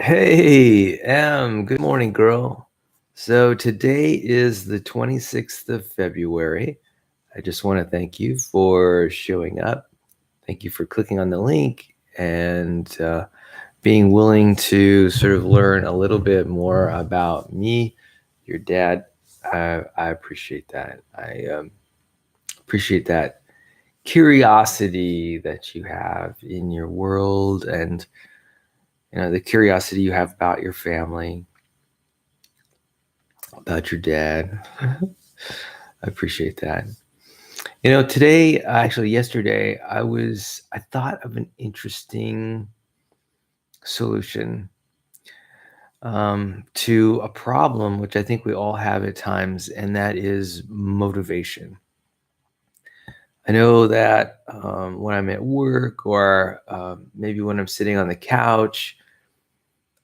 Hey, good morning, girl. So today is the 26th of February. I just want to thank you for showing up. Thank you for clicking on the link and being willing to sort of learn a little bit more about me, your dad. I appreciate that. I appreciate that curiosity that you have in your world and the curiosity you have about your family, about your dad. I appreciate that. Today, actually yesterday, I thought of an interesting solution to a problem which I think we all have at times, and that is motivation. I know that when I'm at work or maybe when I'm sitting on the couch,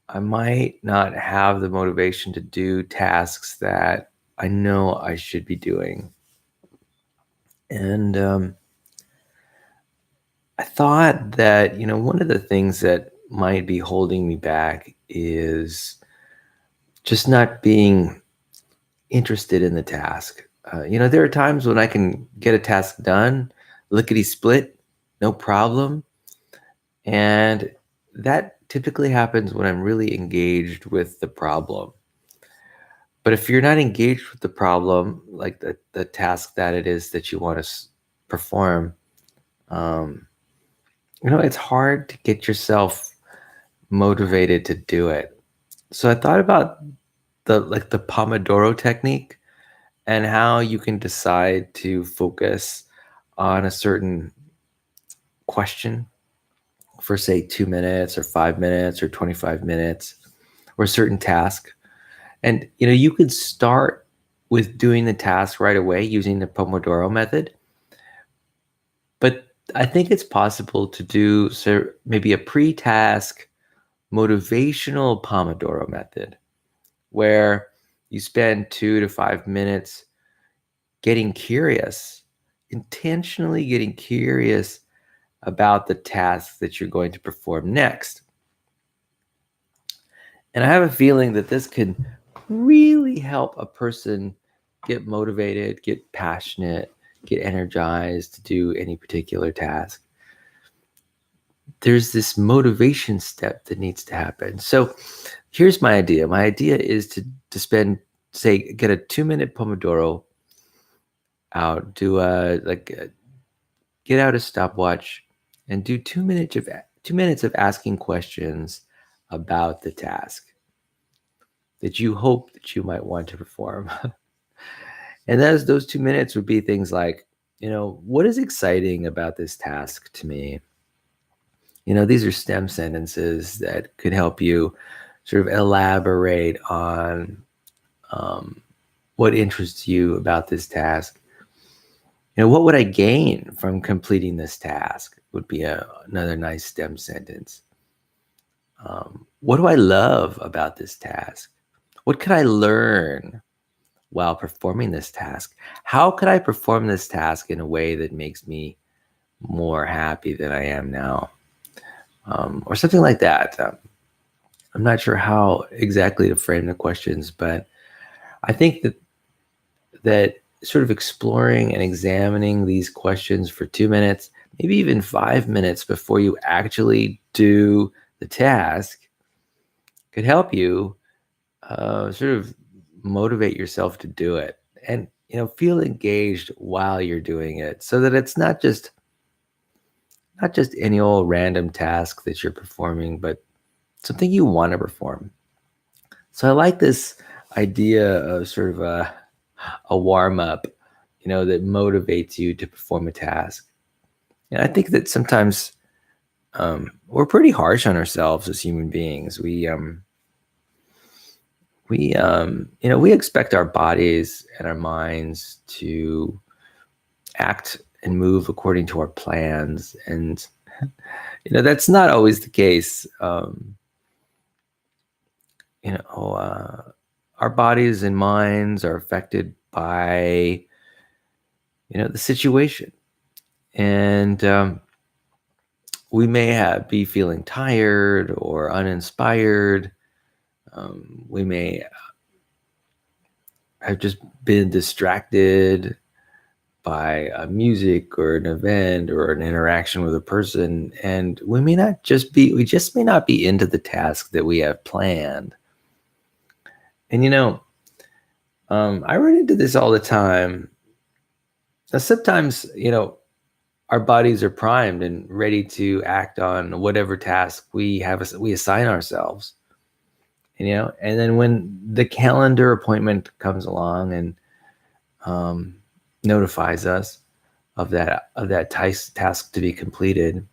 I might not have the motivation to do tasks that I know I should be doing. And I thought that, one of the things that might be holding me back is just not being interested in the task. There are times when I can get a task done, lickety split, no problem. And that typically happens when I'm really engaged with the problem. But if you're not engaged with the problem, like the task that it is that you want to perform, um, it's hard to get yourself motivated to do it. So I thought about the Pomodoro technique and how you can decide to focus on a certain question for say 2 minutes or 5 minutes or 25 minutes or a certain task. And you could start with doing the task right away using the Pomodoro method. But I think it's possible to do maybe a pre-task motivational Pomodoro method where you spend 2 to 5 minutes getting curious, intentionally getting curious about the task that you're going to perform next. And I have a feeling that this can really help a person get motivated, get passionate, get energized to do any particular task. There's this motivation step that needs to happen. So here's my idea. My idea is to get a 2-minute Pomodoro out, get out a stopwatch and do 2 minutes of asking questions about the task that you hope that you might want to perform. And those 2 minutes would be things like, what is exciting about this task to me? These are STEM sentences that could help you sort of elaborate on what interests you about this task. What would I gain from completing this task would be another nice STEM sentence. What do I love about this task? What could I learn while performing this task? How could I perform this task in a way that makes me more happy than I am now? Or something like that. I'm not sure how exactly to frame the questions, but I think that sort of exploring and examining these questions for 2 minutes, maybe even 5 minutes before you actually do the task could help you sort of motivate yourself to do it and feel engaged while you're doing it, so that it's not just any old random task that you're performing, but something you want to perform. So I like this idea of sort of a warm up, that motivates you to perform a task. And I think that sometimes we're pretty harsh on ourselves as human beings. We expect our bodies and our minds to act and move according to our plans, and that's not always the case. Our bodies and minds are affected by the situation, and we may be feeling tired or uninspired. We may have just been distracted by music or an event or an interaction with a person, and we just may not be into the task that we have planned. And I run into this all the time. Now, sometimes our bodies are primed and ready to act on whatever task we assign ourselves. And then when the calendar appointment comes along and notifies us of that task to be completed,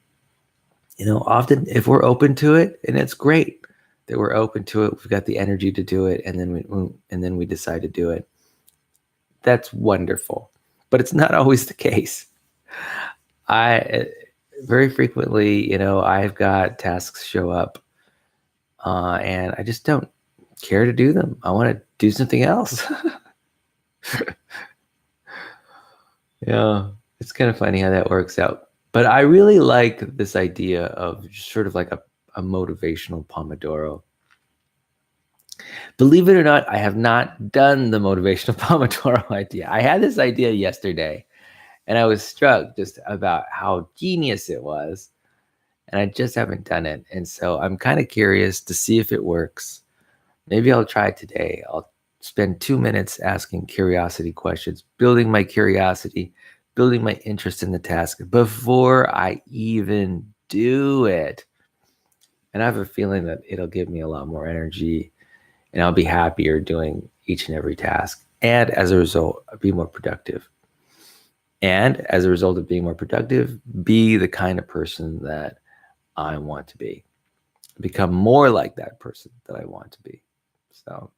often if we're open to it, and it's great that we're open to it, we've got the energy to do it, and then we decide to do it. That's wonderful, but it's not always the case. I very frequently, I've got tasks show up, and I just don't care to do them. I want to do something else. Yeah, it's kind of funny how that works out. But I really like this idea of sort of like a motivational Pomodoro. Believe it or not, I have not done the motivational Pomodoro idea. I had this idea yesterday, and I was struck just about how genius it was, and I just haven't done it. And so I'm kind of curious to see if it works. Maybe I'll try it today. I'll spend 2 minutes asking curiosity questions, building my curiosity, building my interest in the task before I even do it. And I have a feeling that it'll give me a lot more energy, and I'll be happier doing each and every task. And as a result, I'll be more productive. And as a result of being more productive, be the kind of person that I want to be. Become more like that person that I want to be. So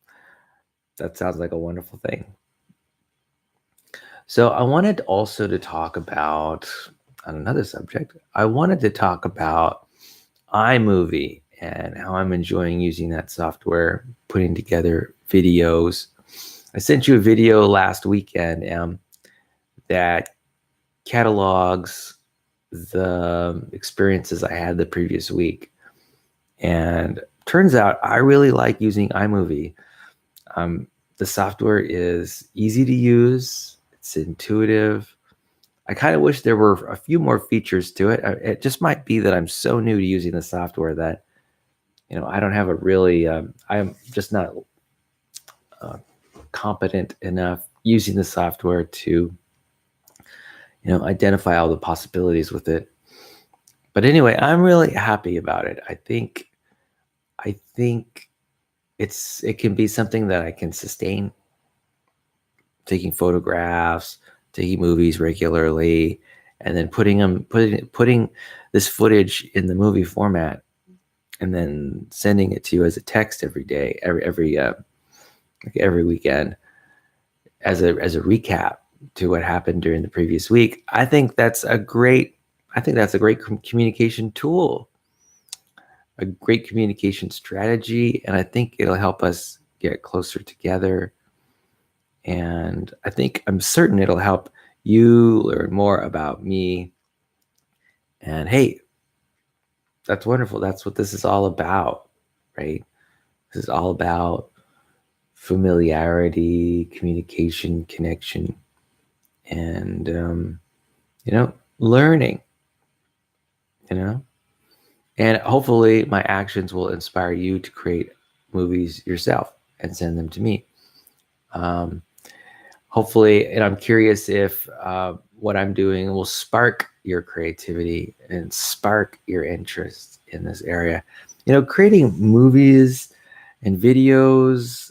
that sounds like a wonderful thing. So I wanted also to talk about, on another subject, I wanted to talk about iMovie and how I'm enjoying using that software, putting together videos. I sent you a video last weekend that catalogs the experiences I had the previous week. And turns out I really like using iMovie. The software is easy to use. It's intuitive. I kind of wish there were a few more features to it. It just might be that I'm so new to using the software that, I don't have a really, I'm just not competent enough using the software to, identify all the possibilities with it. But anyway, I'm really happy about it. I think it can be something that I can sustain. Taking photographs, taking movies regularly, and then putting this footage in the movie format, and then sending it to you as a text every day, every weekend, as a recap to what happened during the previous week. I think that's a great communication tool, a great communication strategy, and I think it'll help us get closer together. And I'm certain it'll help you learn more about me. And hey, that's wonderful. That's what this is all about, right? This is all about familiarity, communication, connection, and, learning, and hopefully my actions will inspire you to create movies yourself and send them to me. Hopefully, and I'm curious if what I'm doing will spark your creativity and spark your interest in this area. Creating movies and videos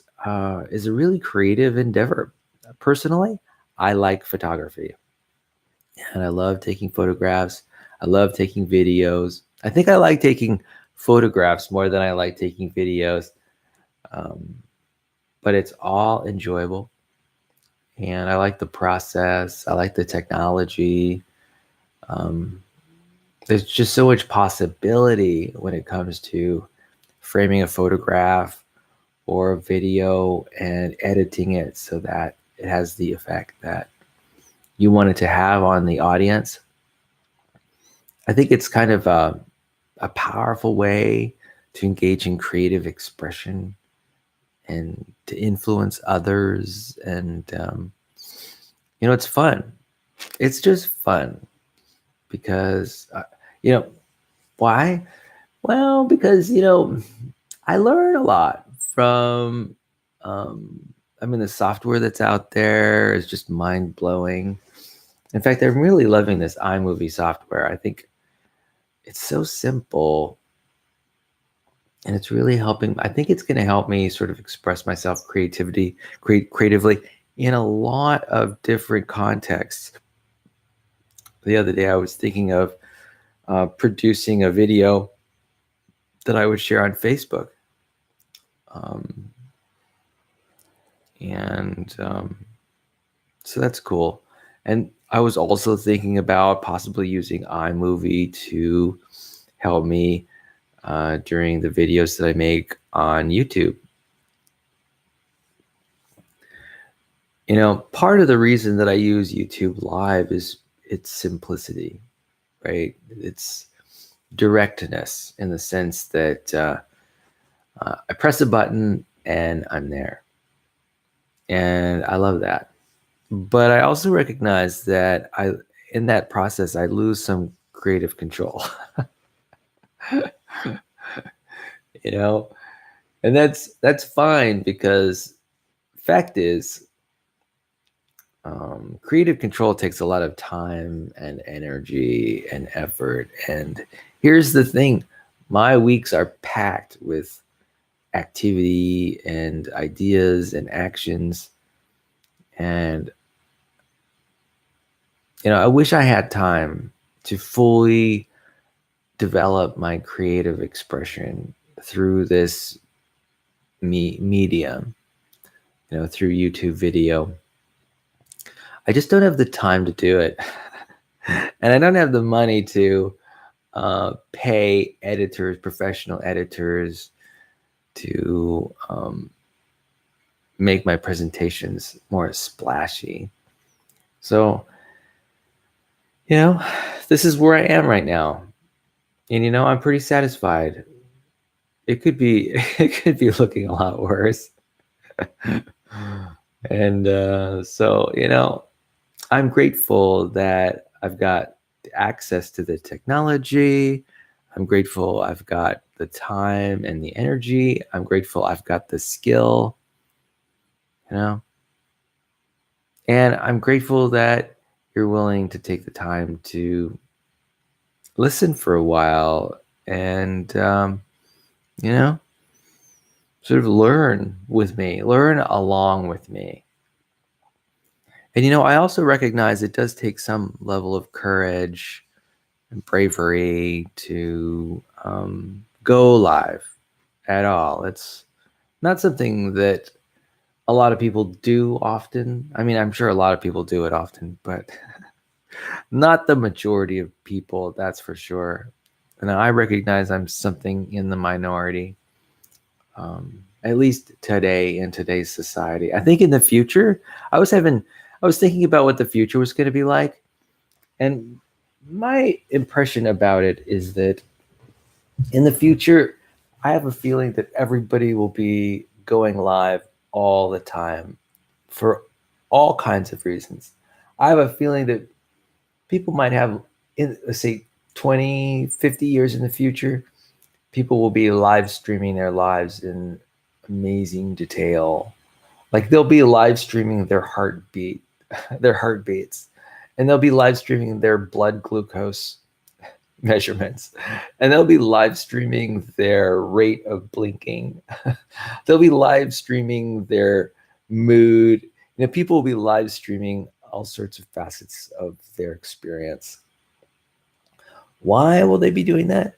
is a really creative endeavor. Personally, I like photography, and I love taking photographs. I love taking videos. I think I like taking photographs more than I like taking videos, but it's all enjoyable. And I like the process. I like the technology. There's just so much possibility when it comes to framing a photograph or a video and editing it so that it has the effect that you want it to have on the audience. I think it's kind of a powerful way to engage in creative expression and to influence others. And, it's fun. It's just fun because, why? Well, because, I learn a lot from, the software that's out there is just mind blowing. In fact, I'm really loving this iMovie software. I think it's so simple and it's really helping. I think it's going to help me sort of express myself creatively in a lot of different contexts. The other day, I was thinking of producing a video that I would share on Facebook. Um, and So that's cool. And I was also thinking about possibly using iMovie to help me during the videos that I make on YouTube. Part of the reason that I use YouTube Live is its simplicity, right? It's directness in the sense that I press a button and I'm there. And I love that. But I also recognize that in that process, I lose some creative control, you know, and that's fine because fact is, creative control takes a lot of time and energy and effort. And here's the thing, my weeks are packed with activity and ideas and actions. And, I wish I had time to fully develop my creative expression through this medium, through YouTube video. I just don't have the time to do it. And I don't have the money to pay editors, professional editors, to make my presentations more splashy. So, this is where I am right now. And, I'm pretty satisfied. It could be, it could be looking a lot worse. And so, I'm grateful that I've got access to the technology. I'm grateful I've got the time and the energy. I'm grateful I've got the skill, and I'm grateful that you're willing to take the time to listen for a while and, sort of learn along with me. And, I also recognize it does take some level of courage and bravery to go live at all. It's not something that a lot of people do often. I mean, I'm sure a lot of people do it often, but not the majority of people, that's for sure. And I recognize I'm something in the minority, at least today in today's society. I think in the future, I was thinking about what the future was going to be like. And my impression about it is that in the future, I have a feeling that everybody will be going live all the time for all kinds of reasons. I have a feeling that people might have, let's say, 20, 50 years in the future, people will be live streaming their lives in amazing detail. Like they'll be live streaming their their heartbeats, and they'll be live streaming their blood glucose measurements, and they'll be live streaming their rate of blinking. They'll be live streaming their mood. People will be live streaming all sorts of facets of their experience. Why will they be doing that?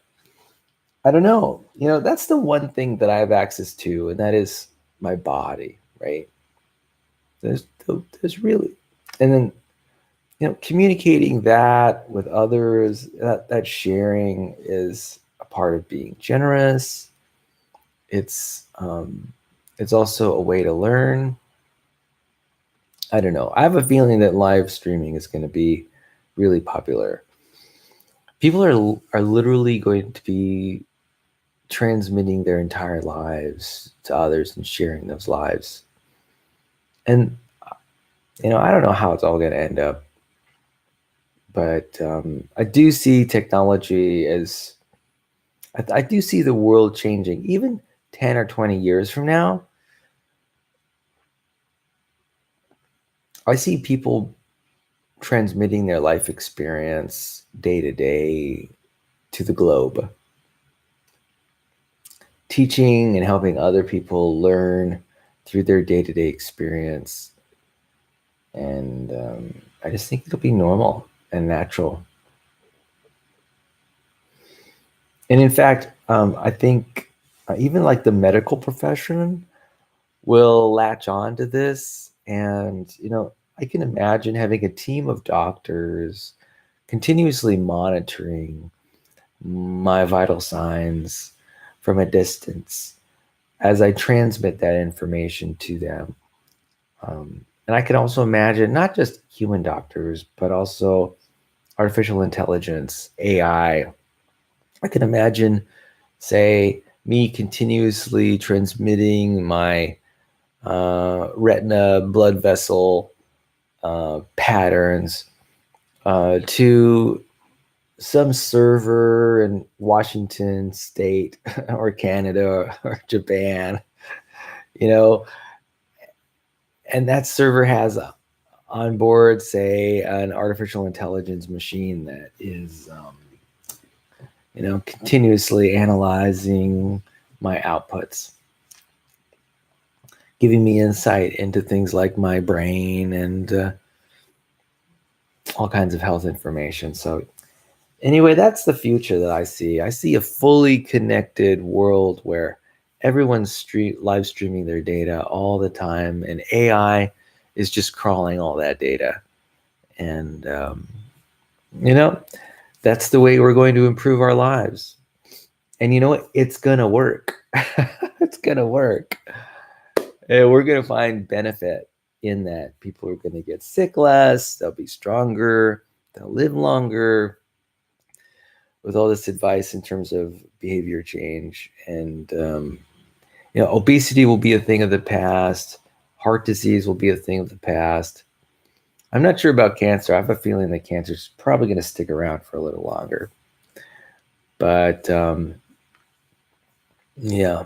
I don't know. That's the one thing that I have access to, and that is my body, right? There's really, and then communicating that with others, that sharing is a part of being generous. It's also a way to learn. I don't know. I have a feeling that live streaming is going to be really popular. People are literally going to be transmitting their entire lives to others and sharing those lives. And I don't know how it's all going to end up, but I do see technology as I do see the world changing. Even 10 or 20 years from now, I see people transmitting their life experience day to day to the globe, teaching and helping other people learn through their day to day experience. And I just think it'll be normal and natural. And in fact, I think even like the medical profession will latch on to this. And, I can imagine having a team of doctors continuously monitoring my vital signs from a distance as I transmit that information to them. And I can also imagine not just human doctors, but also artificial intelligence, AI. I can imagine, say, me continuously transmitting my retina blood vessel patterns to some server in Washington State or Canada or Japan, you know, and that server has on board, say, an artificial intelligence machine that is, continuously analyzing my outputs, giving me insight into things like my brain and all kinds of health information. So anyway, that's the future that I see. I see a fully connected world where everyone's live streaming their data all the time, and AI is just crawling all that data. And, that's the way we're going to improve our lives. And you know what? It's going to work. It's going to work. And we're going to find benefit in that. People are going to get sick less, they'll be stronger, they'll live longer, with all this advice in terms of behavior change. And obesity will be a thing of the past. Heart disease will be a thing of the past. I'm not sure about cancer. I have a feeling that cancer is probably going to stick around for a little longer. But yeah,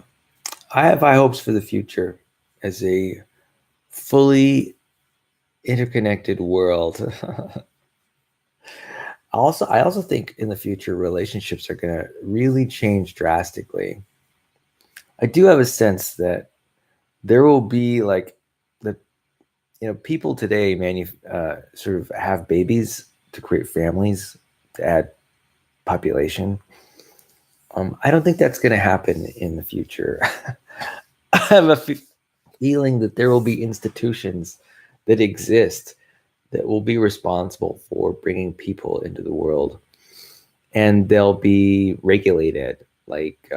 I have high hopes for the future as a fully interconnected world. I also think in the future relationships are going to really change drastically. I do have a sense that there will be like the people today sort of have babies to create families to add population. I don't think that's going to happen in the future. I have a feeling that there will be institutions that exist that will be responsible for bringing people into the world, and they'll be regulated. Like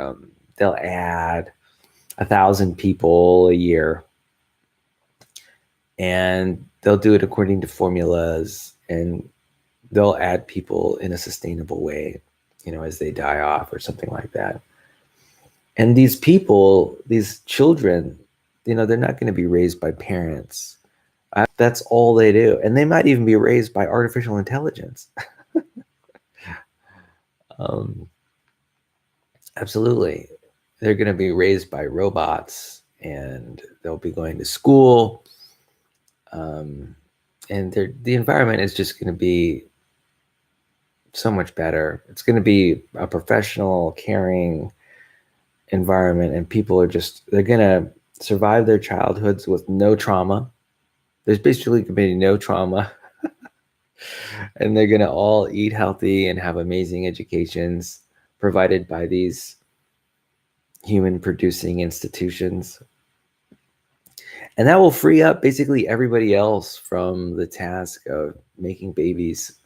they'll add 1,000 people a year, and they'll do it according to formulas, and they'll add people in a sustainable way, as they die off or something like that. And these people, these children, they're not going to be raised by parents. That's all they do. And they might even be raised by artificial intelligence. Absolutely. They're going to be raised by robots, and they'll be going to school. And the environment is just going to be so much better. It's going to be a professional, caring environment, and people they're going to survive their childhoods with no trauma. There's basically going to be no trauma. And they're going to all eat healthy and have amazing educations provided by these human producing institutions. And that will free up basically everybody else from the task of making babies.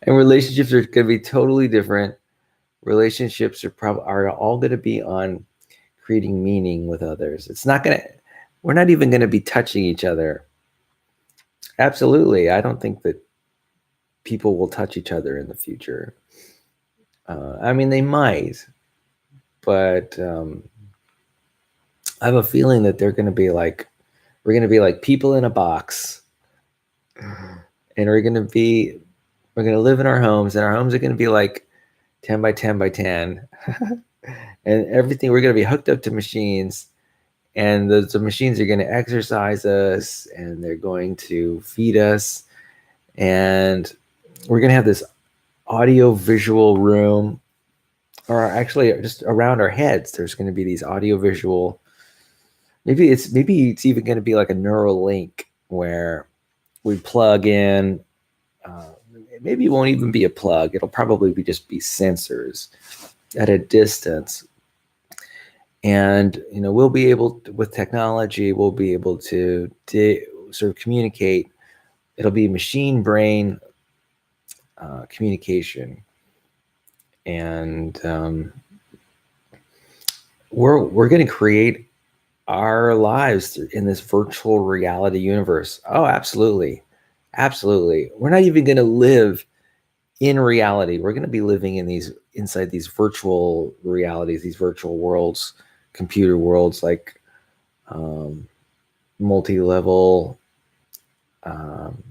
And relationships are going to be totally different. Relationships are all going to be on creating meaning with others. We're not even going to be touching each other. Absolutely. I don't think that people will touch each other in the future. I mean, they might, but I have a feeling that we're going to be like people in a box, and we're going to live in our homes, and our homes are going to be like 10 by 10 by 10, and everything, we're going to be hooked up to machines, and the machines are going to exercise us, and they're going to feed us, and we're going to have this audio visual room, or actually just around our heads there's going to be these audio visual, maybe it's even going to be like a neural link where we plug in, uh, maybe it won't even be a plug, it'll probably just be sensors at a distance, and we'll be able to, with technology we'll be able to sort of communicate. It'll be machine brain communication, and we're going to create our lives in this virtual reality universe. Oh, absolutely. Absolutely. We're not even going to live in reality. We're going to be living inside these virtual realities, these virtual worlds, computer worlds, like multi-level, um,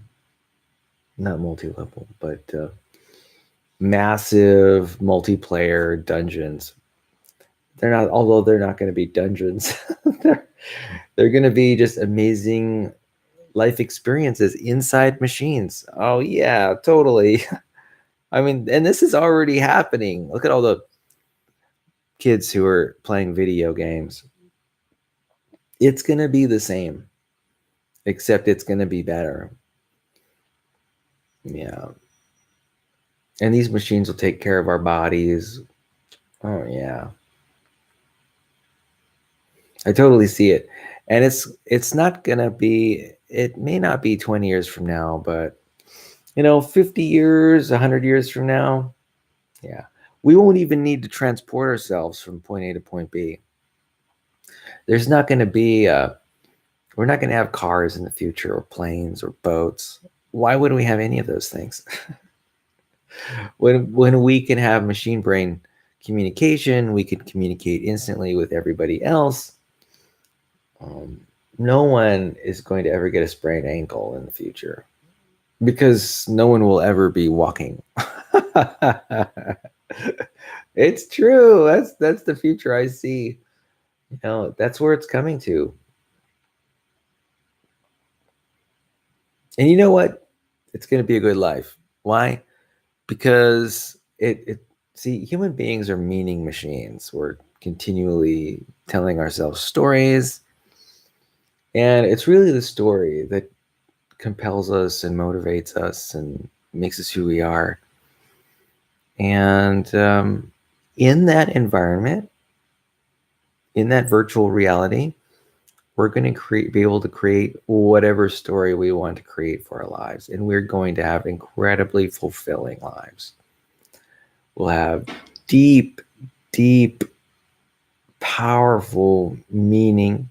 not multi-level, but massive multiplayer dungeons. Although they're not going to be dungeons. they're going to be just amazing life experiences inside machines. Oh yeah, totally. I mean, and this is already happening. Look at all the kids who are playing video games. It's going to be the same, except it's going to be better. Yeah. And these machines will take care of our bodies. Oh yeah. I totally see it. And it's not going to be, it may not be 20 years from now, but 50 years, 100 years from now, yeah, we won't even need to transport ourselves from point A to point B. There's not going to be, we're not going to have cars in the future, or planes, or boats. Why would we have any of those things? when we can have machine brain communication, we can communicate instantly with everybody else. No one is going to ever get a sprained ankle in the future, because no one will ever be walking. It's true. That's the future I see. That's where it's coming to. And you know what? It's going to be a good life. Why? Because see, human beings are meaning machines. We're continually telling ourselves stories, and it's really the story that compels us and motivates us and makes us who we are. And in that environment, in that virtual reality, we're going to be able to create whatever story we want to create for our lives. And we're going to have incredibly fulfilling lives. We'll have deep, deep, powerful meaning.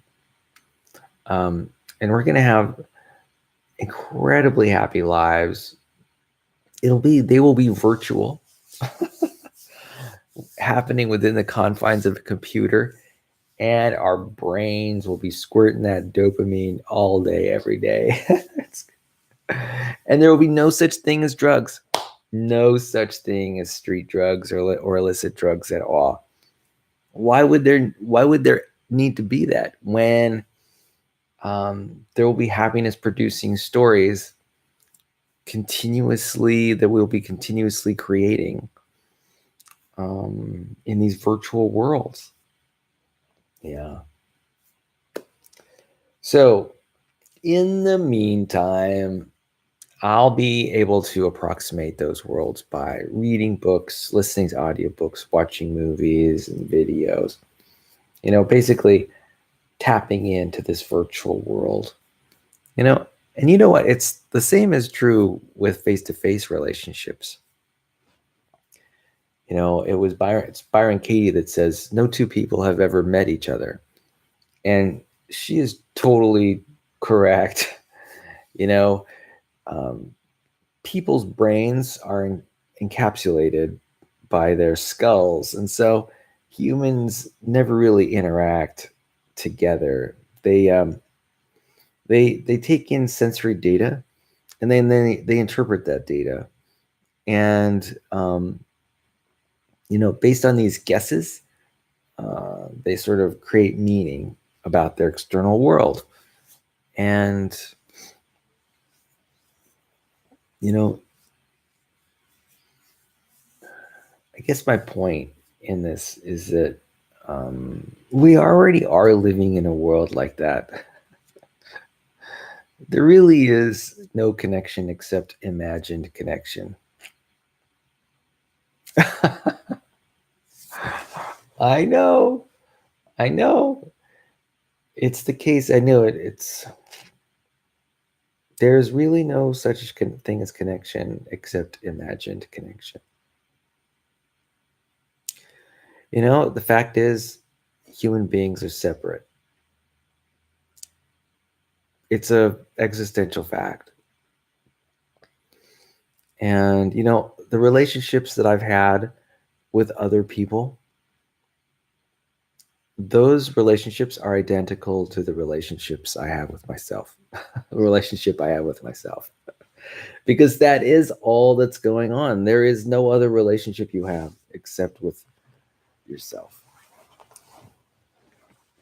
And we're going to have incredibly happy lives. They will be virtual, happening within the confines of a computer, and our brains will be squirting that dopamine all day, every day. And there will be no such thing as drugs, no such thing as street drugs or illicit drugs at all. Why would there need to be that when there will be happiness producing stories continuously that we'll be continuously creating in these virtual worlds? Yeah. So in the meantime, I'll be able to approximate those worlds by reading books, listening to audiobooks, watching movies and videos, basically tapping into this virtual world, and you know what? It's the same is true with face-to-face relationships. It's Byron Katie that says no two people have ever met each other. And she is totally correct. you know, um, people's brains are encapsulated by their skulls, and so humans never really interact together. They take in sensory data, and then they interpret that data, and based on these guesses, they sort of create meaning about their external world. And you know I guess my point in this is that we already are living in a world like that. There really is no connection except imagined connection. I know. I know. It's the case. I know it. There's really no such thing as connection except imagined connection. The fact is, human beings are separate. It's a existential fact. And the relationships that I've had with other people, those relationships are identical to the relationships I have with myself. The relationship I have with myself. Because that is all that's going on. There is no other relationship you have except with yourself.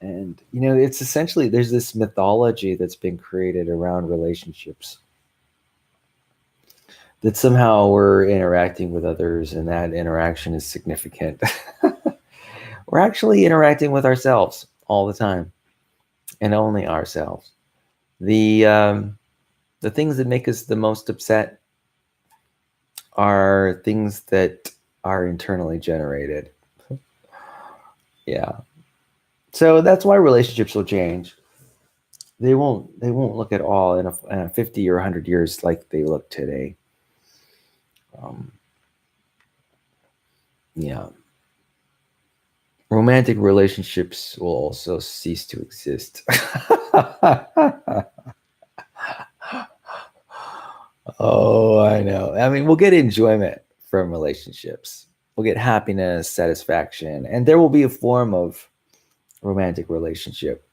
And it's essentially, there's this mythology that's been created around relationships, that somehow we're interacting with others and that interaction is significant. We're actually interacting with ourselves all the time, and only ourselves. The things that make us the most upset are things that are internally generated. Yeah. So that's why relationships will change. They won't look at all in a 50 or 100 years like they look today. Yeah. Romantic relationships will also cease to exist. Oh, I know. I mean, we'll get enjoyment from relationships. We'll get happiness, satisfaction, and there will be a form of romantic relationship.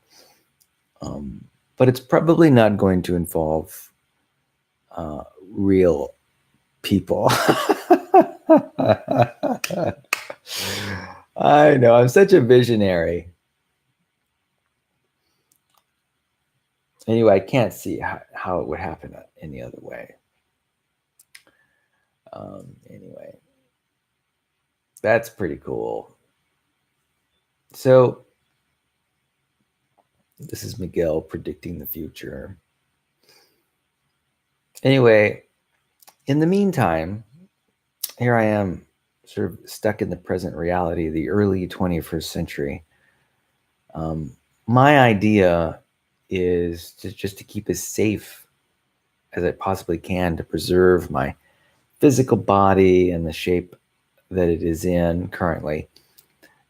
But it's probably not going to involve real people. I know, I'm such a visionary. Anyway, I can't see how it would happen any other way. Anyway, that's pretty cool. So, this is Miguel predicting the future. Anyway, in the meantime, here I am, sort of stuck in the present reality, the early 21st century. My idea is just to keep as safe as I possibly can, to preserve my physical body and the shape that it is in currently.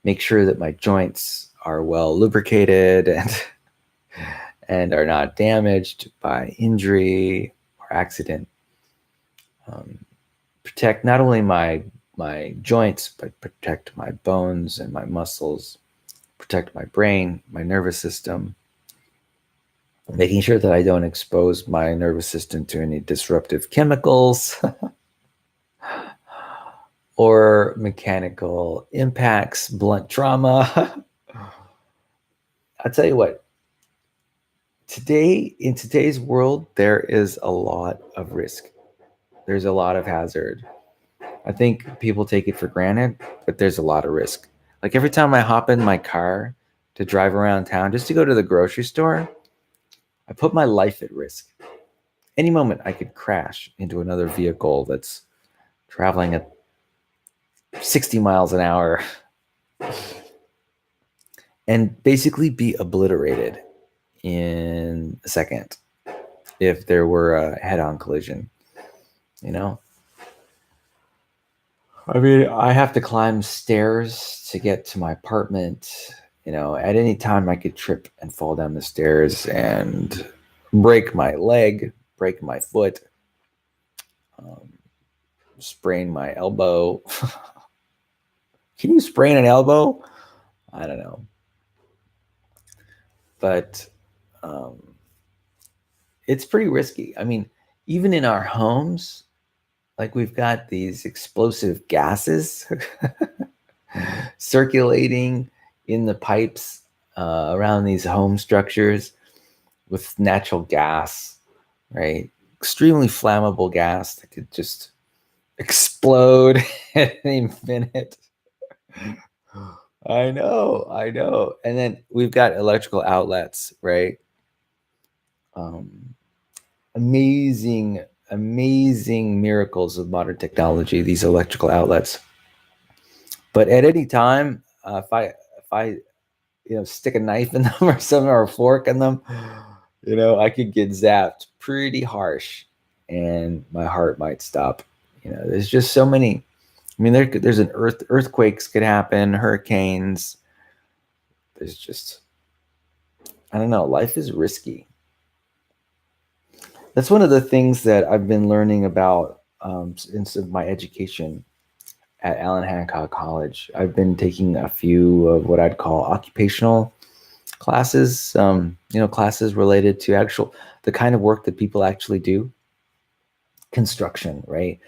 Make sure that my joints are well lubricated and are not damaged by injury or accident. Protect not only my joints, but protect my bones and my muscles, protect my brain, my nervous system, making sure that I don't expose my nervous system to any disruptive chemicals or mechanical impacts, blunt trauma. I'll tell you what, in today's world, there is a lot of risk. There's a lot of hazard. I think people take it for granted, but there's a lot of risk. Like every time I hop in my car to drive around town just to go to the grocery store, I put my life at risk. Any moment I could crash into another vehicle that's traveling at 60 miles an hour and basically be obliterated in a second if there were a head-on collision. I mean, I have to climb stairs to get to my apartment. At any time I could trip and fall down the stairs and break my leg, break my foot. Um, sprain my elbow. Can you sprain an elbow? I don't know. But it's pretty risky. I mean, even in our homes, like we've got these explosive gases circulating in the pipes around these home structures with natural gas, right? Extremely flammable gas that could just explode at any minute. I know, I know. And then we've got electrical outlets, right? Um, amazing miracles of modern technology, these electrical outlets. But at any time, if I stick a knife in them or something, or a fork in them, I could get zapped pretty harsh, and my heart might stop. There's just so many. I mean, there's earthquakes could happen, hurricanes. There's just, I don't know. Life is risky. That's one of the things that I've been learning about in my education at Allen Hancock College. I've been taking a few of what I'd call occupational classes, classes related to the kind of work that people actually do. Construction, right?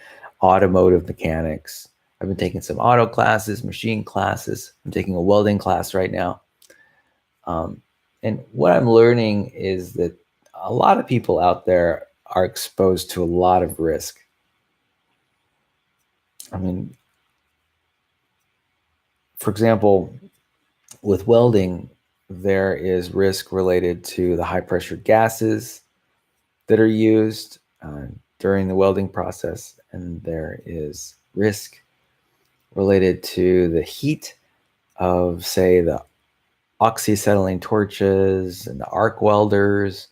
Automotive mechanics. I've been taking some auto classes, machine classes. I'm taking a welding class right now. And what I'm learning is that a lot of people out there are exposed to a lot of risk. I mean, for example, with welding, there is risk related to the high pressure gases that are used during the welding process, and there is risk related to the heat of, say, the oxyacetylene torches and the arc welders,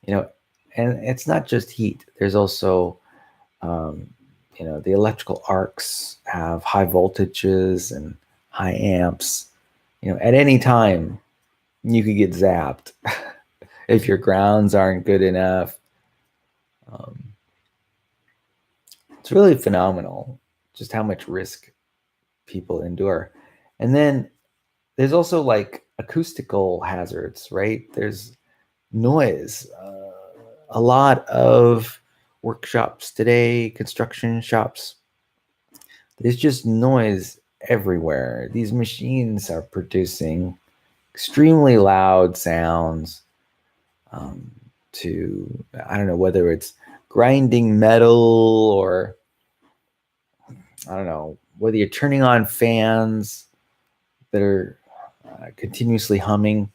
and it's not just heat. There's also, the electrical arcs have high voltages and high amps. At any time, you could get zapped if your grounds aren't good enough. It's really phenomenal just how much risk people endure. And then there's also like acoustical hazards, right? There's noise. A lot of workshops today, construction shops, there's just noise everywhere. These machines are producing extremely loud sounds to, I don't know, whether it's grinding metal or, I don't know, whether you're turning on fans that are continuously humming.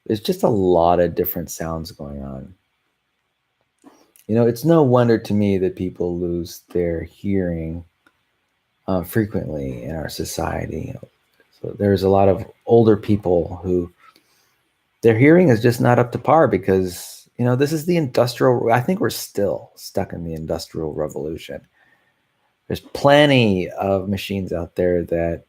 There's just a lot of different sounds going on. It's no wonder to me that people lose their hearing frequently in our society. So there's a lot of older people who their hearing is just not up to par because, this is I think we're still stuck in the industrial revolution. There's plenty of machines out there that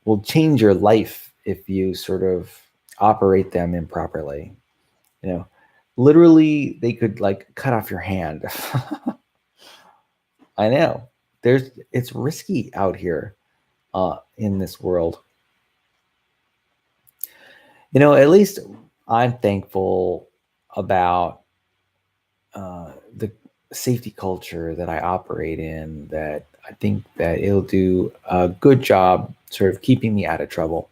will change your life if you sort of operate them improperly. Literally they could like cut off your hand. I know. It's risky out here in this world. At least I'm thankful about the safety culture that I operate in, that I think that it'll do a good job sort of keeping me out of trouble.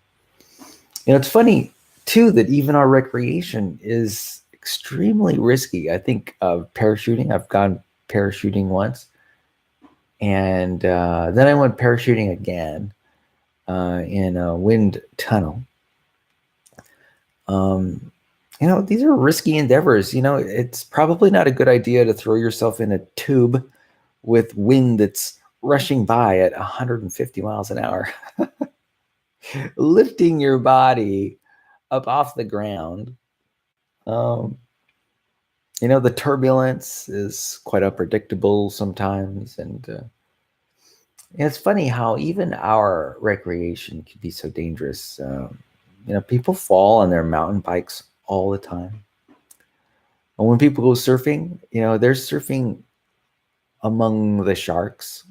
It's funny too that even our recreation is extremely risky. I think of parachuting. I've gone parachuting once, and then I went parachuting again in a wind tunnel. These are risky endeavors. It's probably not a good idea to throw yourself in a tube with wind that's rushing by at 150 miles an hour, lifting your body up off the ground. The turbulence is quite unpredictable sometimes. And it's funny how even our recreation can be so dangerous. People fall on their mountain bikes all the time. And when people go surfing, they're surfing among the sharks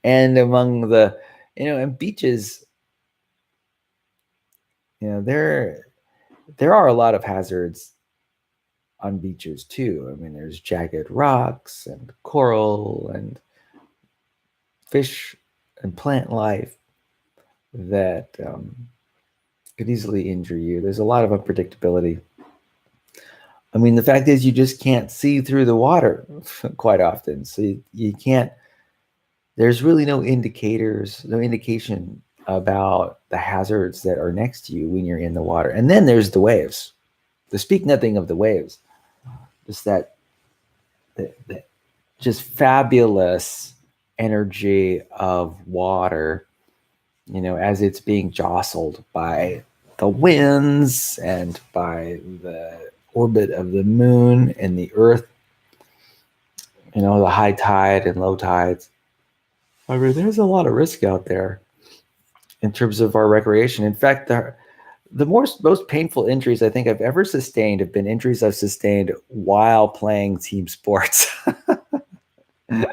and among the, and beaches, there are a lot of hazards on beaches too. I mean, there's jagged rocks and coral and fish and plant life that could easily injure you. There's a lot of unpredictability. I mean, the fact is you just can't see through the water quite often. So you can't, there's really no indication about the hazards that are next to you when you're in the water. And then there's the waves. To speak nothing of the waves, just that just fabulous energy of water, as it's being jostled by the winds and by the orbit of the moon and the earth, the high tide and low tides. I mean, there's a lot of risk out there in terms of our recreation. In fact, the most painful injuries I think I've ever sustained have been injuries I've sustained while playing team sports. In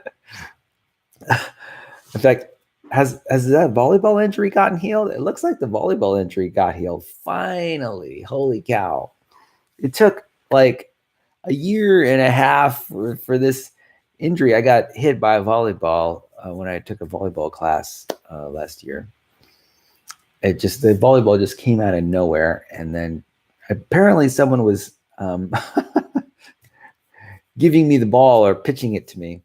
fact, has that volleyball injury gotten healed? It looks like the volleyball injury got healed. Finally, holy cow. It took like a year and a half for this injury. I got hit by a volleyball when I took a volleyball class last year. The volleyball just came out of nowhere. And then apparently someone was giving me the ball or pitching it to me.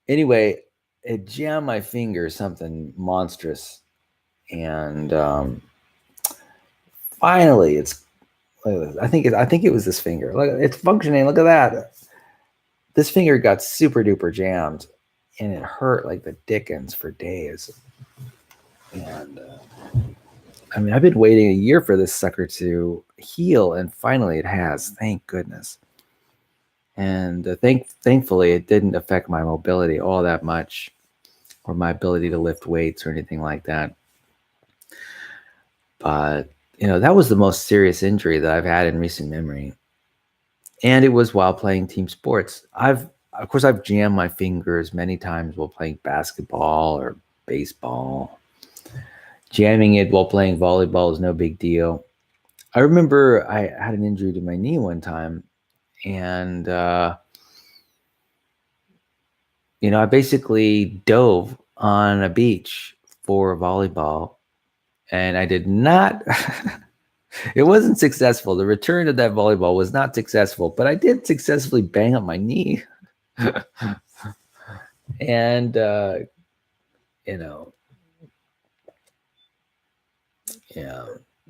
Anyway, it jammed my finger, something monstrous. And finally I think it was this finger. Look, it's functioning. Look at that. This finger got super duper jammed and it hurt like the dickens for days. And I mean, I've been waiting a year for this sucker to heal, and finally it has. Thank goodness. And thankfully, it didn't affect my mobility all that much, or my ability to lift weights or anything like that. But that was the most serious injury that I've had in recent memory, and it was while playing team sports. Of course, I've jammed my fingers many times while playing basketball or baseball. Jamming it while playing volleyball is no big deal. I remember I had an injury to my knee one time, and I basically dove on a beach for volleyball, and I did not. It wasn't successful. The return of that volleyball was not successful, but I did successfully bang up my knee. And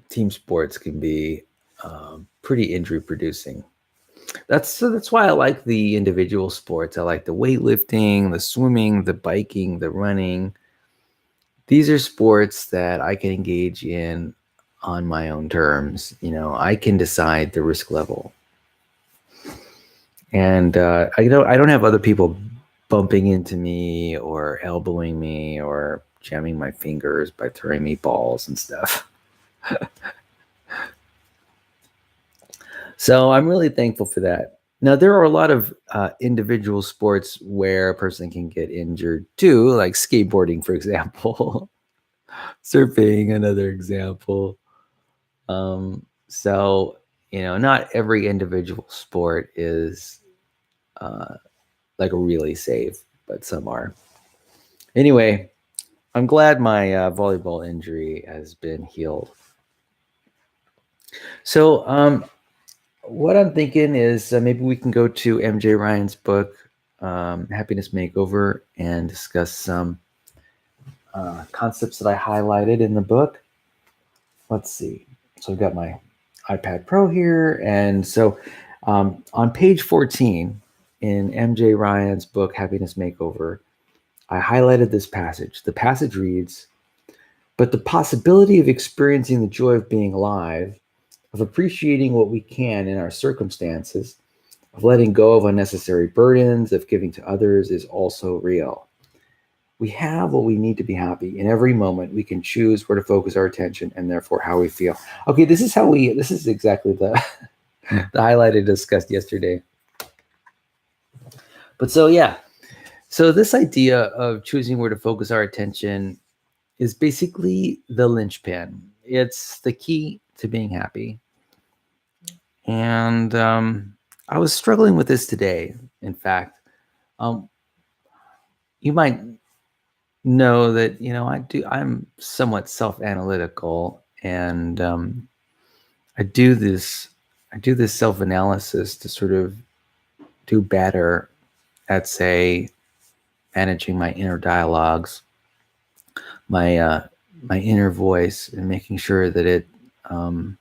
team sports can be pretty injury producing. That's why I like the individual sports. I like the weightlifting, the swimming, the biking, the running. These are sports that I can engage in on my own terms. I can decide the risk level, and I don't have other people bumping into me or elbowing me or jamming my fingers by throwing me balls and stuff. So I'm really thankful for that. Now, there are a lot of individual sports where a person can get injured too, like skateboarding, for example, surfing, another example. So, not every individual sport is like really safe, but some are. Anyway, I'm glad my volleyball injury has been healed. So, what I'm thinking is maybe we can go to MJ Ryan's book, Happiness Makeover, and discuss some concepts that I highlighted in the book. Let's see. So I've got my iPad Pro here. And so on page 14 in MJ Ryan's book, Happiness Makeover, I highlighted this passage. The passage reads, "But the possibility of experiencing the joy of being alive, of appreciating what we can in our circumstances, of letting go of unnecessary burdens, of giving to others is also real. We have what we need to be happy. In every moment, we can choose where to focus our attention and therefore how we feel." Okay, this is exactly the highlight I discussed yesterday. But so, yeah. So this idea of choosing where to focus our attention is basically the linchpin. It's the key to being happy. And I was struggling with this today. In fact, um, you might know that I'm somewhat self-analytical, and I do this self-analysis to sort of do better at, say, managing my inner dialogues, my inner voice, and making sure that um,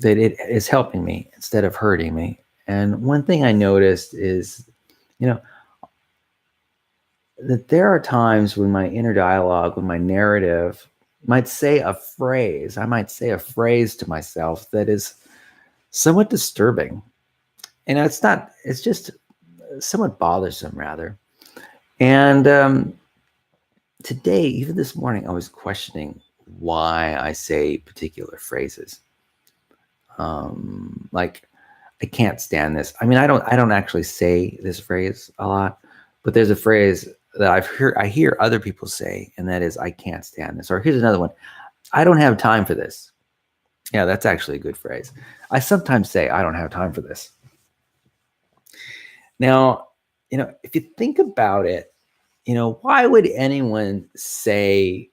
it is helping me instead of hurting me. And one thing I noticed is, you know, that there are times when my inner dialogue, when my narrative might say a phrase, I might say a phrase to myself that is somewhat disturbing. And it's just somewhat bothersome, rather. And today, even this morning, I was questioning why I say particular phrases. Like, I can't stand this. I mean, I don't actually say this phrase a lot, but there's a phrase that I hear other people say, and that is, I can't stand this. Or here's another one: I don't have time for this. Yeah, that's actually a good phrase. I sometimes say, I don't have time for this. Now, if you think about it, why would anyone say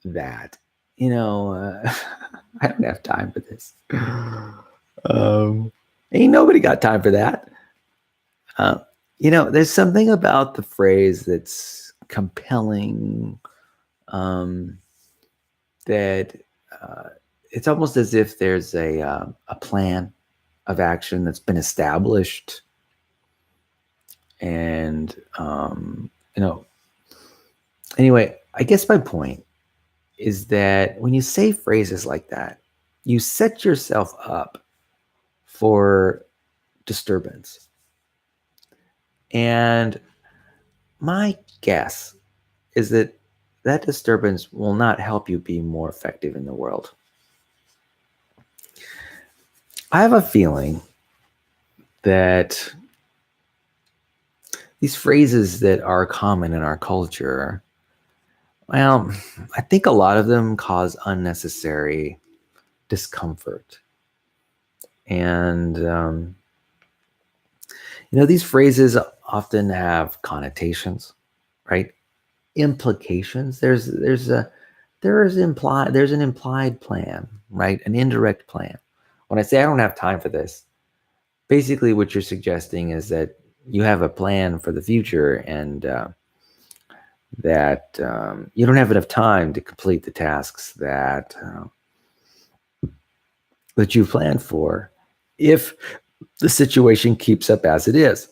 that? I don't have time for this. Ain't nobody got time for that. There's something about the phrase that's compelling, that it's almost as if there's a plan of action that's been established. And, anyway, I guess my point is that when you say phrases like that, you set yourself up for disturbance. And my guess is that disturbance will not help you be more effective in the world. I have a feeling that these phrases that are common in our culture, well, I think a lot of them cause unnecessary discomfort. And, these phrases often have connotations, right? Implications. There's an implied plan, right? An indirect plan. When I say I don't have time for this, basically what you're suggesting is that you have a plan for the future, and that you don't have enough time to complete the tasks that you've planned for if the situation keeps up as it is.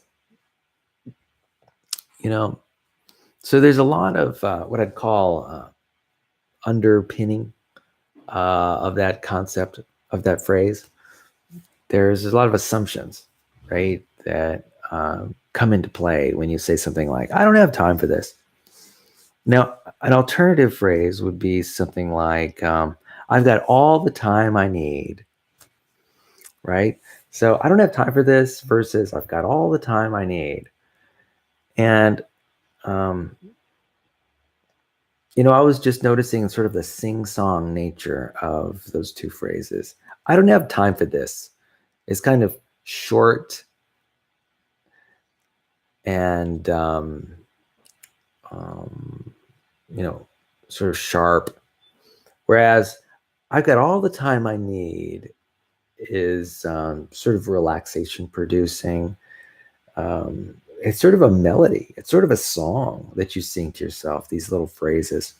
So there's a lot of what I'd call underpinning of that concept, of that phrase. There's a lot of assumptions, right, that come into play when you say something like, I don't have time for this. Now, an alternative phrase would be something like, I've got all the time I need, right? So I don't have time for this versus I've got all the time I need. And, I was just noticing sort of the sing-song nature of those two phrases. I don't have time for this. It's kind of short and, sort of sharp. Whereas I've got all the time I need is sort of relaxation producing. It's sort of a melody. It's sort of a song that you sing to yourself, these little phrases.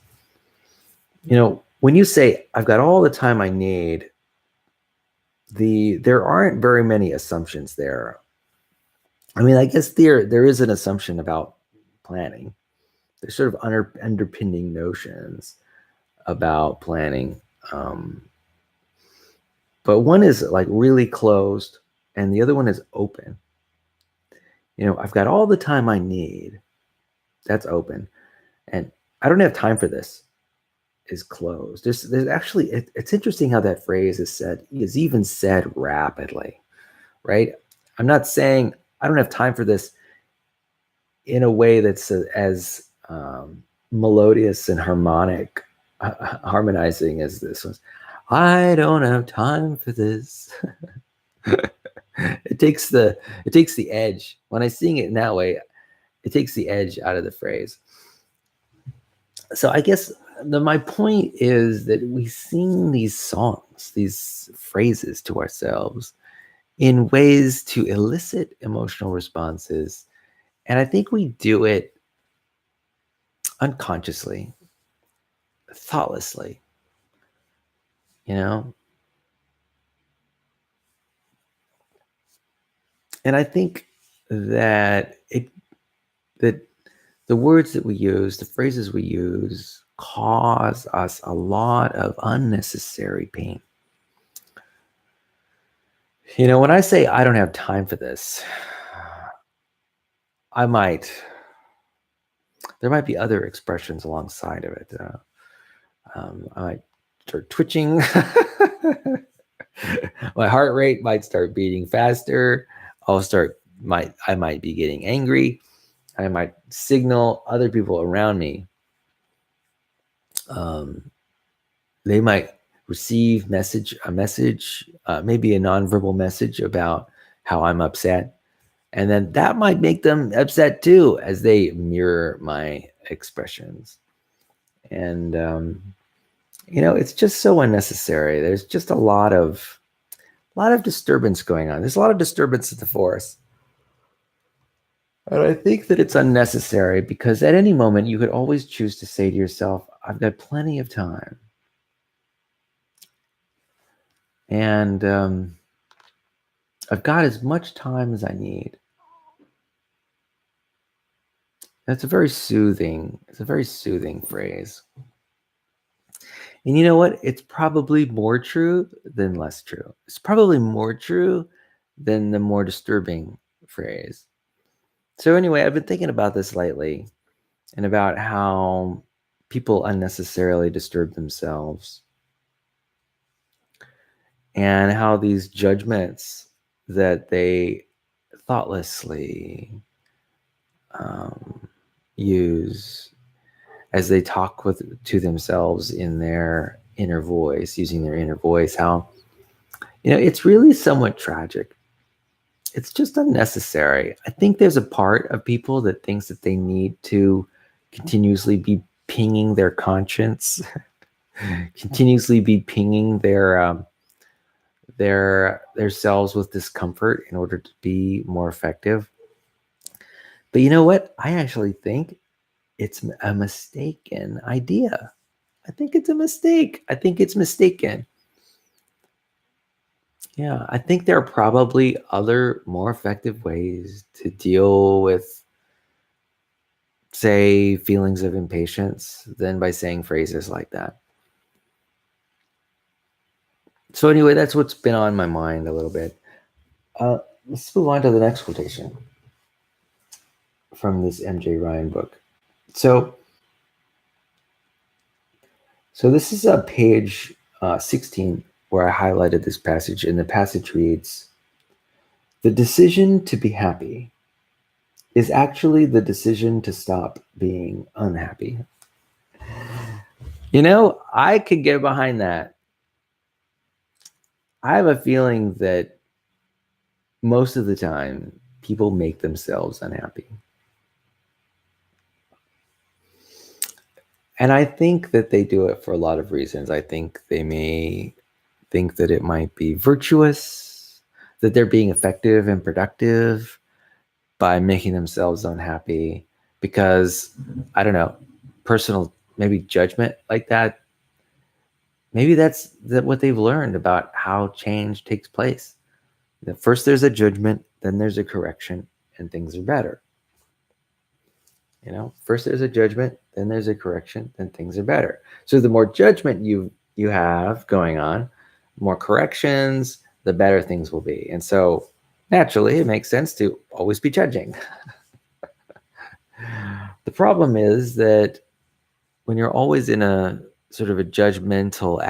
When you say, I've got all the time I need, there aren't very many assumptions there. I mean, I guess there is an assumption about planning. There's sort of underpinning notions about planning. But one is like really closed and the other one is open. I've got all the time I need. That's open. And I don't have time for this is closed. There's actually, it's interesting how that phrase is even said rapidly, right? I'm not saying I don't have time for this in a way that's as melodious and harmonizing as this one. I don't have time for this. it takes the it takes the edge. When I sing it in that way, it takes the edge out of the phrase. So I guess my point is that we sing these songs, these phrases to ourselves in ways to elicit emotional responses. And I think we do it unconsciously, thoughtlessly, you know? And I think that that the words that we use, the phrases we use, cause us a lot of unnecessary pain. When I say I don't have time for this, there might be other expressions alongside of it. I might start twitching. My heart rate might start beating faster. I might be getting angry. I might signal other people around me. They might receive a message, maybe a nonverbal message about how I'm upset. And then that might make them upset too, as they mirror my expressions. And, it's just so unnecessary. There's just a lot of disturbance going on. There's a lot of disturbance in the force. And I think that it's unnecessary because at any moment you could always choose to say to yourself, I've got plenty of time. And I've got as much time as I need. It's a very soothing phrase. And you know what? It's probably more true than less true. It's probably more true than the more disturbing phrase. So anyway, I've been thinking about this lately and about how people unnecessarily disturb themselves and how these judgments that they thoughtlessly use as they talk to themselves in their inner voice, using their inner voice, how, it's really somewhat tragic. It's just unnecessary. I think there's a part of people that thinks that they need to continuously be pinging their conscience, continuously be pinging their selves with discomfort in order to be more effective. But you know what? I actually think it's a mistaken idea. I think it's a mistake. I think it's mistaken. Yeah, I think there are probably other more effective ways to deal with, say, feelings of impatience than by saying phrases like that. So anyway, that's what's been on my mind a little bit. Let's move on to the next quotation from this M.J. Ryan book. So this is page 16 where I highlighted this passage, and the passage reads, "The decision to be happy is actually the decision to stop being unhappy." I could get behind that. I have a feeling that most of the time people make themselves unhappy. And I think that they do it for a lot of reasons. I think they may think that it might be virtuous, that they're being effective and productive by making themselves unhappy because, I don't know, personal, maybe judgment like that. Maybe that's what they've learned about how change takes place. First there's a judgment, then there's a correction, and things are better. First there's a judgment, then there's a correction, then things are better. So the more judgment you have going on, more corrections, the better things will be. And so naturally it makes sense to always be judging. The problem is that when you're always in a sort of a judgmental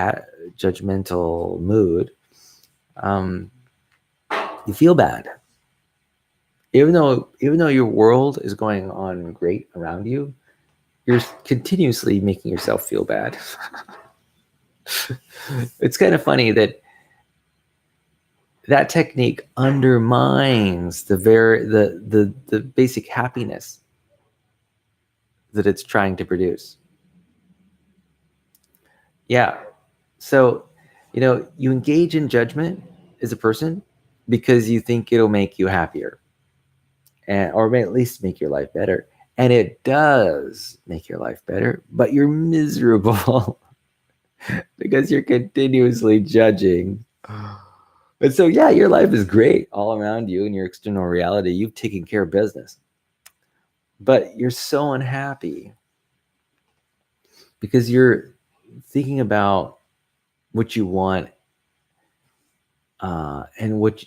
mood, you feel bad. Even though your world is going on great around you, you're continuously making yourself feel bad. It's kind of funny that that technique undermines the basic happiness that it's trying to produce. Yeah. So, you engage in judgment as a person because you think it'll make you happier, or at least make your life better. And it does make your life better, but you're miserable because you're continuously judging. And so, yeah, your life is great all around you in your external reality. You've taken care of business, but you're so unhappy because you're thinking about what you want, and what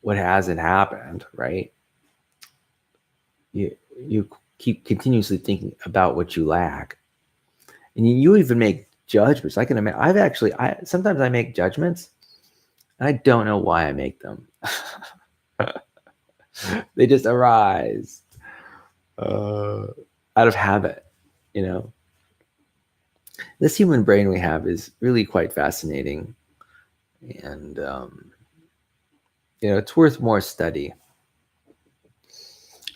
hasn't happened, right? You keep continuously thinking about what you lack, and you even make judgments. I can imagine. I sometimes I make judgments, and I don't know why I make them. They just arise out of habit. You know, this human brain we have is really quite fascinating, and it's worth more study.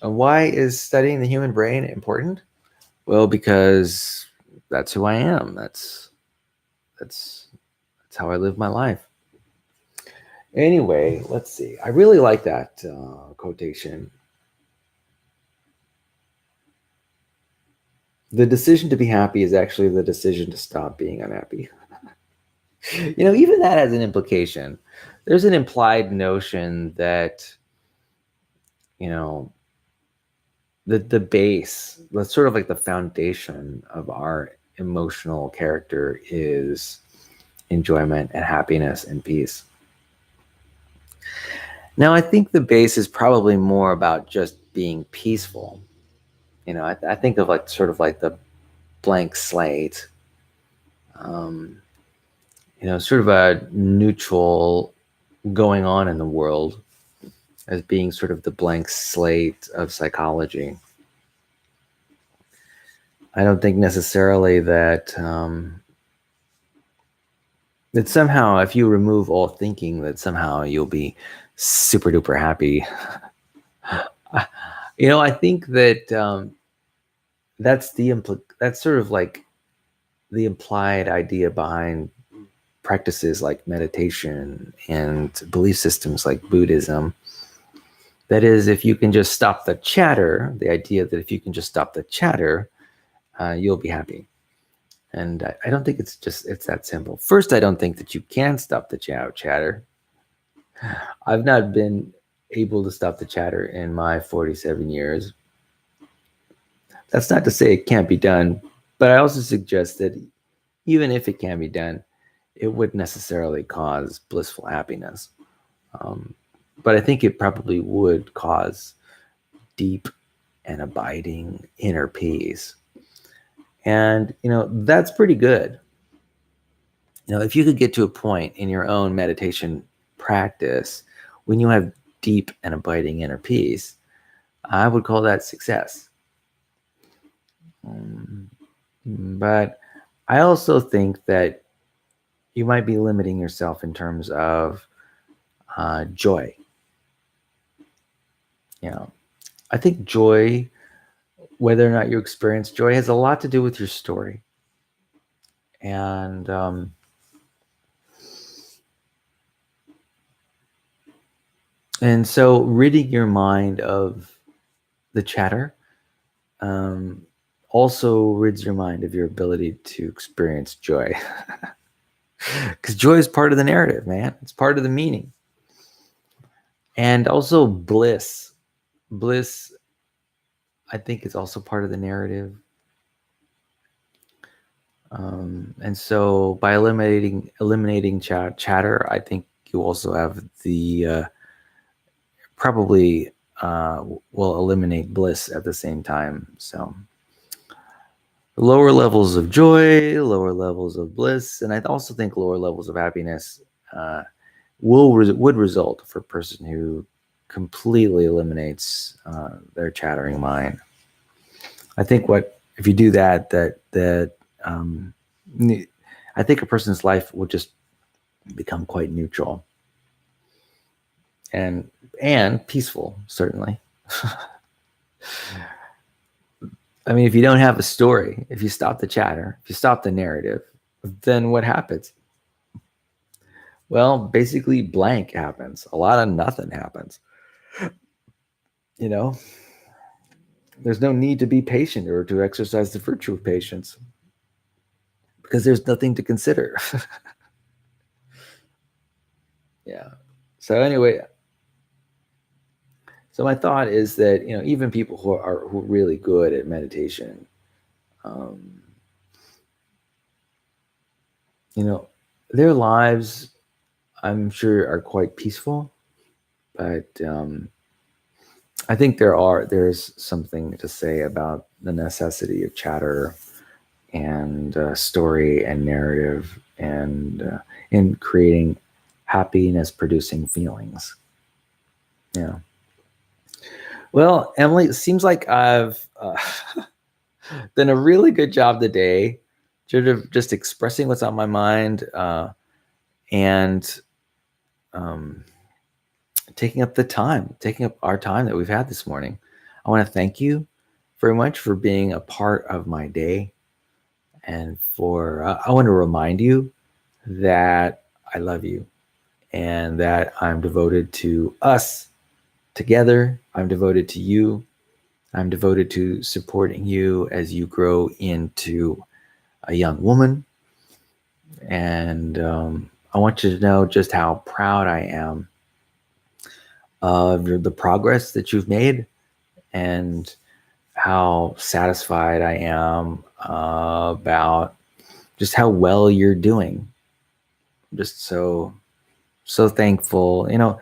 And why is studying the human brain important? Well, because that's who I am. That's how I live my life. Anyway, let's see. I really like that quotation. The decision to be happy is actually the decision to stop being unhappy. Even that has an implication. There's an implied notion that, the base, that's sort of like the foundation of our emotional character, is enjoyment and happiness and peace. Now, I think the base is probably more about just being peaceful. I think of sort of like the blank slate, sort of a neutral going on in the world as being sort of the blank slate of psychology. I don't think necessarily that that somehow, if you remove all thinking, that somehow you'll be super duper happy. I think that that's sort of like the implied idea behind practices like meditation and belief systems like Buddhism. That is, if you can just stop the chatter, the idea that if you can just stop the chatter, you'll be happy. And I don't think it's that simple. First, I don't think that you can stop the chatter. I've not been able to stop the chatter in my 47 years. That's not to say it can't be done, but I also suggest that even if it can be done, it wouldn't necessarily cause blissful happiness. But I think it probably would cause deep and abiding inner peace. And, that's pretty good. If you could get to a point in your own meditation practice when you have deep and abiding inner peace, I would call that success. But I also think that you might be limiting yourself in terms of joy. I think joy, whether or not you experience joy, has a lot to do with your story. And so ridding your mind of the chatter also rids your mind of your ability to experience joy. Because joy is part of the narrative, man. It's part of the meaning. And also bliss. Bliss, I think, is also part of the narrative. And so by eliminating chatter, I think you also have the probably will eliminate bliss at the same time. So lower levels of joy, lower levels of bliss, and I also think lower levels of happiness would result for a person who completely eliminates their chattering mind. I think if you do that um, I think a person's life will just become quite neutral and peaceful, certainly. I mean, if you don't have a story, if you stop the chatter, if you stop the narrative, then what happens? Well, basically blank happens. A lot of nothing happens. You know, there's no need to be patient or to exercise the virtue of patience because there's nothing to consider. Yeah. So anyway, so my thought is that, even people who are really good at meditation, um, their lives, I'm sure, are quite peaceful, but I think there's something to say about the necessity of chatter and story and narrative and in creating happiness producing feelings. Yeah. Well, Emily, it seems like I've done a really good job today, sort of just expressing what's on my mind and um, taking up our time that we've had this morning. I want to thank you very much for being a part of my day. And I want to remind you that I love you and that I'm devoted to us together. I'm devoted to you. I'm devoted to supporting you as you grow into a young woman. And I want you to know just how proud I am of the progress that you've made and how satisfied I am about just how well you're doing. I'm just so thankful. There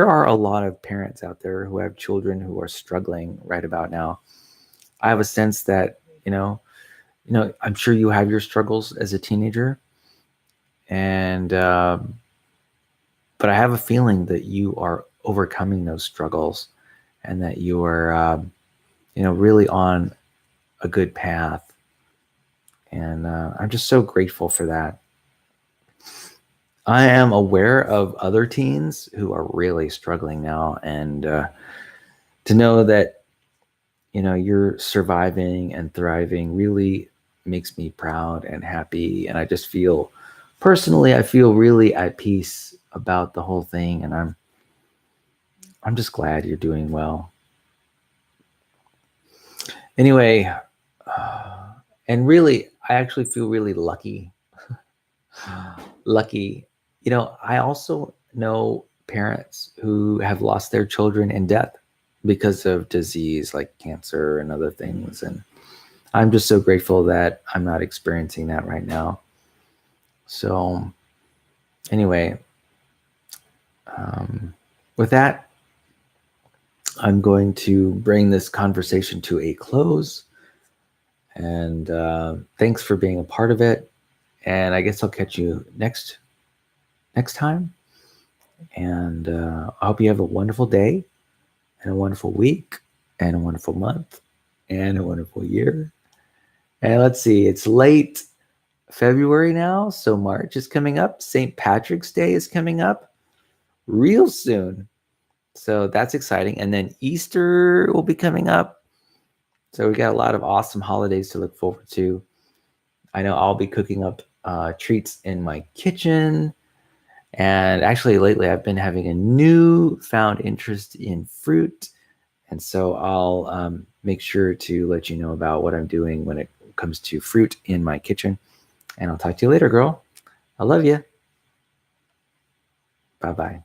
are a lot of parents out there who have children who are struggling right about now. I have a sense that, I'm sure you have your struggles as a teenager, and but I have a feeling that you are overcoming those struggles, and that you are, really on a good path. And I'm just so grateful for that. I am aware of other teens who are really struggling now, and to know that you're surviving and thriving really makes me proud and happy. And I just feel personally, I feel really at peace about the whole thing, and I'm just glad you're doing well. Anyway, and really, I actually feel really lucky. Lucky. I also know parents who have lost their children in death because of disease like cancer and other things. And I'm just so grateful that I'm not experiencing that right now. So anyway, with that, I'm going to bring this conversation to a close. And thanks for being a part of it. And I guess I'll catch you next time. And I hope you have a wonderful day and a wonderful week and a wonderful month and a wonderful year. And let's see, it's late February now, so March is coming up. St. Patrick's Day is coming up real soon. So that's exciting. And then Easter will be coming up. So we got a lot of awesome holidays to look forward to. I know I'll be cooking up treats in my kitchen. And actually, lately, I've been having a newfound interest in fruit. And so I'll make sure to let you know about what I'm doing when it comes to fruit in my kitchen. And I'll talk to you later, girl. I love you. Bye-bye.